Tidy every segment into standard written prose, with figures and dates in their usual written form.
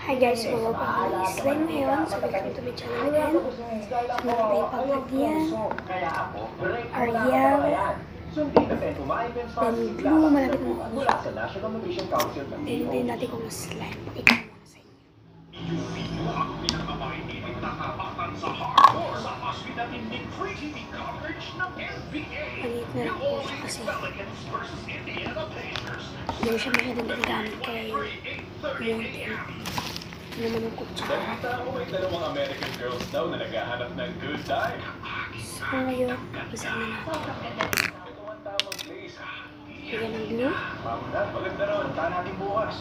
Hi guys, welcome to Slime ngayon. So welcome to my channel again. So nakapay pag-Adian, Ariel, then Blue, malapit mo kuha. Tingnan natin kung slime. Ikaw muna sa inyo. Maliit na lang po siya kasi hindi siya masyadong nagagamit kaya yung ito naman yung kutsara. May dalawang American girls daw na naghahanap ng good time. So ngayon, isa na natin. Ito ang tamang place. Bigyan ng glue. Maganda ron. Tahan natin bukas.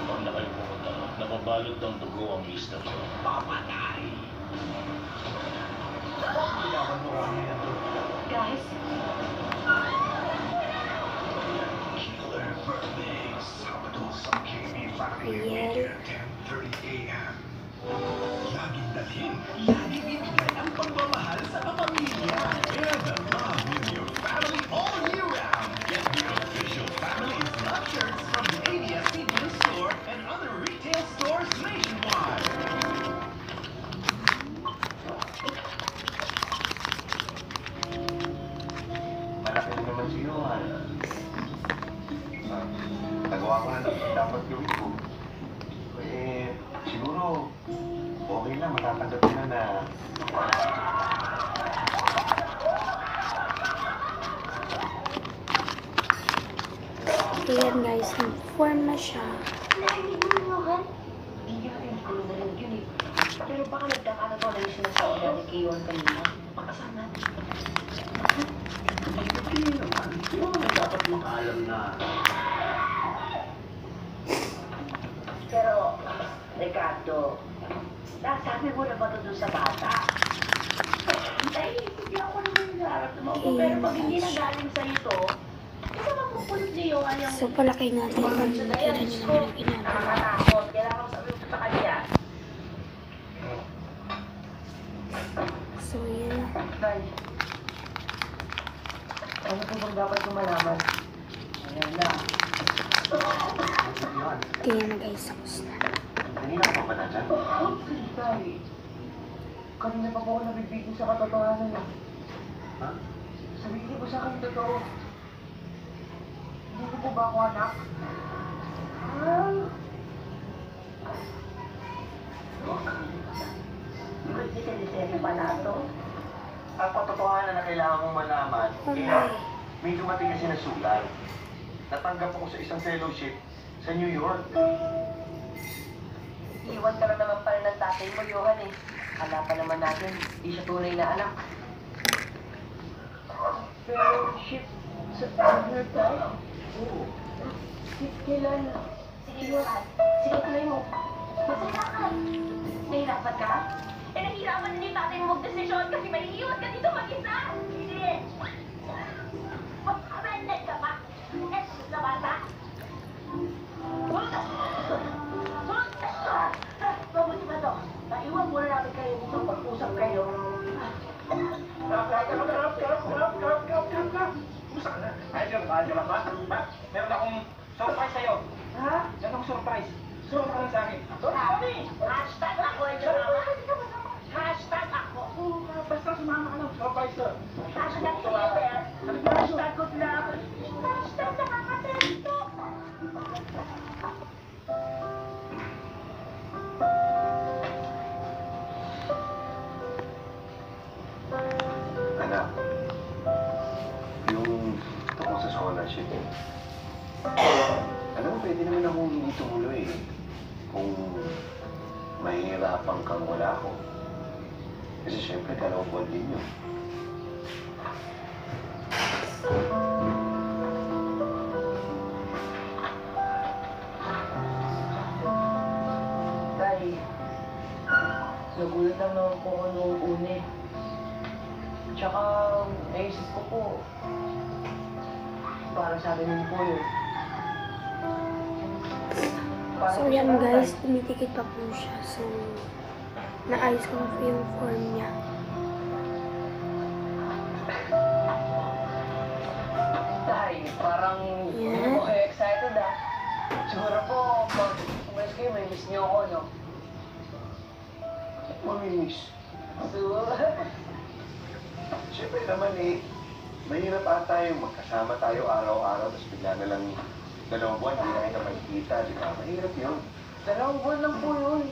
Huwag na kayo pumunta. Napabalot ng dugo ang mister ko. Papatay! Kailangan mo kami na to. Guys, Killer birthday. Sabado sa KB Family Ariel. 10:30 a.m. Laging dalhin, laging ibigay ang pagmamahal sa kapamilya. Share the love with your family all year round. Get the official Family is Love shirts from the ABS-CBN store and other retail stores nationwide. Malaki na naman siyo, nagawa ko na dapat gawin ko. Eh, siguro, okay lang, matatanggap na na. Ayan guys, nag-form na siya. narinig mo yung han? Hindi nyo rin ko narinig yun eh. Pero baka nagkakataon na yung sinasabi natin kay Yon kanina. Pakasal natin. Hindi naman, di ba naman dapat makaalam na. Pero, Ricardo, nasabi mo na ba ito dun sa bata? Hindi ako naman nararamdaman ko. Pero pag hindi na galing sa'yo to, ito mapupulit niyo yung... So palaki natin kung nakita niyo naman yung ginagawa. Nakakatakot. Kailangan ko sabihin ko sa kanya. So yan. Tay, ano po bang dapat ko malaman? Ayan na. Kaya na guys, tapos na. Kanina ka pa na dyan? Tay, kanina pa po ako nabibigil sa katotohanan eh. Ha? Sabihin ko sa akin totoo. Hindi ko po ba ako anak? Hindi ka diseri pa na ito. Ang patotohanan na kailangan mong malaman, Oh kaya my. may dumating kasi na sulat. Natanggap ako sa isang fellowship sa New York. Iwan ka lang naman pala ng tatay mo, Johan eh. Kala pa naman natin, di siya tunay na anak. Fellowship sa New York? Oo. Kailan? Sige, Johan. Sige, tuloy mo. Masaya ka. Nahirapan ka? Eh, nahihirapan din yung tatay mo magdesisyon kasi may iiwan ka dito mag-isa. Hindi. Magkamandag ka pa. Eh, sa bata. Mabuti ba to? Naiwan muna namin kayo dito pag-usap kayo. Kumusta ka na? Ayos lang ba? Meron akong surprise sa'yo. Ha? Meron akong surprise. Sumunod ka lang sa akin. Hashtag ako, drama. Hashtag ako. Basta sumama ka lang. Surprise to. Hashtag Twitter. Hashtag good luck. Hashtag nakakatento. Anak, yung tungkol sa scholarship eh. Alam mo, pwede naman akong hindi tumuloy eh. Kung mahihirapan kang wala ako. Kasi syempre, dalawang buwan din yun. Tay, nagulat lang naman po ako noong una eh. Tsaka, naisip ko po, para sa akin yun po yun. So yan guys, tumitikit pa po siya. So, naayos ko na po yung form niya. Tay, parang Yeah. excited ah. Siguro po, pag friends kayo, may miss niyo ako, no? Maminis. So, Siyempre naman mahirap ata yung magkasama tayo araw-araw, tapos bigla na lang 2 buwan, hindi na kita makikita, di ba? Mahirap yun. 2 buwan lang po yun.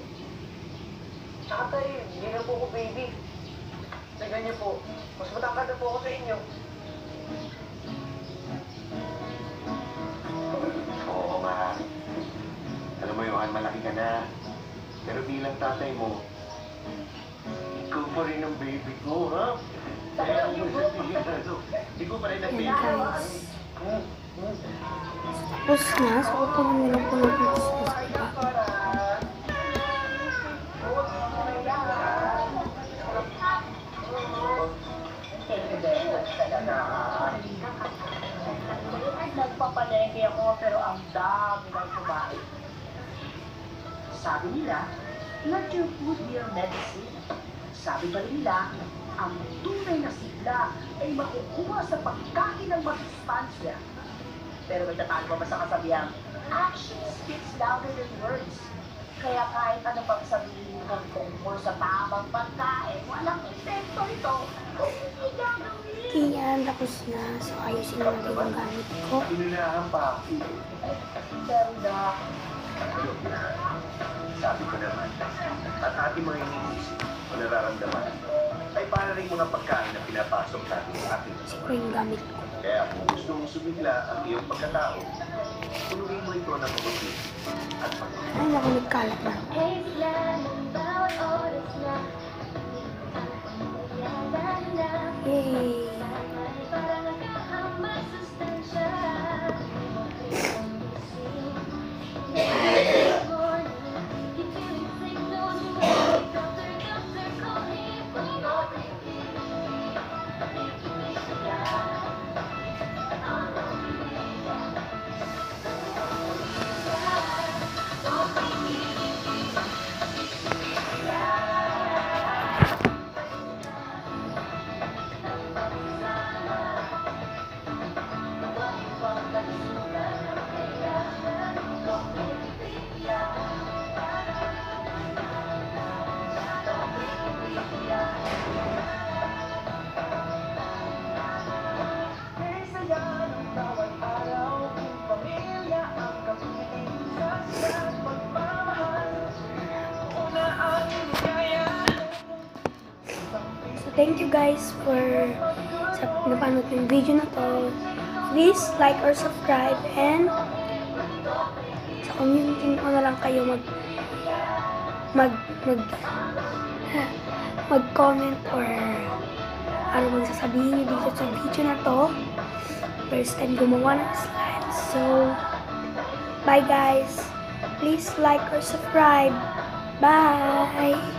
Tsaka tayo, hindi na po ako baby. Sa ganyan po, mas matangkad na po ako sa inyo. Oo nga. Alam mo, Johan, malaki ka na. Pero bilang tatay mo, ikaw pa rin ang baby ko, ha? Kaya ang sabihin na ito, hindi ko pa rin ang baby. Guys. Tapos na. So, kukunin nilang po ng business, diba? Nagpapalengke ako pero ang dami ng kumain. Sabi nila, let your food be your medicine. Sabi pa nila, ang tunay na sigla ay makukuha sa pagkain ng masustansya. Pero may tatalo pa sa kasabihang, action speaks louder than words. Kaya kahit ano pang sabihin mo tungkol sa tamang pagkain, walang epekto ito kung hindi gagawin. Yan, tapos na. So, ayusin na natin yung gamit ko. Inunahan pa. Pero na, Sabi ko naman, at ating mga iniisip o nararamdaman, ay para rin mga pagkain na pinapasok natin sa ating Kasi ko yung gamit ko. Kaya kung gusto mong sumigla ang iyong pagkatao, punuin mo ito ng mabuti at pagkain. Ay, naku, nagkalat na. Hey, sila ng bawat oras na Yayaman na Yay! Parang nagkahamay sustansya Next morning Keep feeling sick, no need Doctor, doctor, call me So, thank you guys for sa napanood ng video na to. Please like or subscribe and sa community ko na lang kayo mag-comment or ano bang sasabihin nyo dito sa video na to. First time gumawa ng slides. So, bye guys. Please like or subscribe. Bye!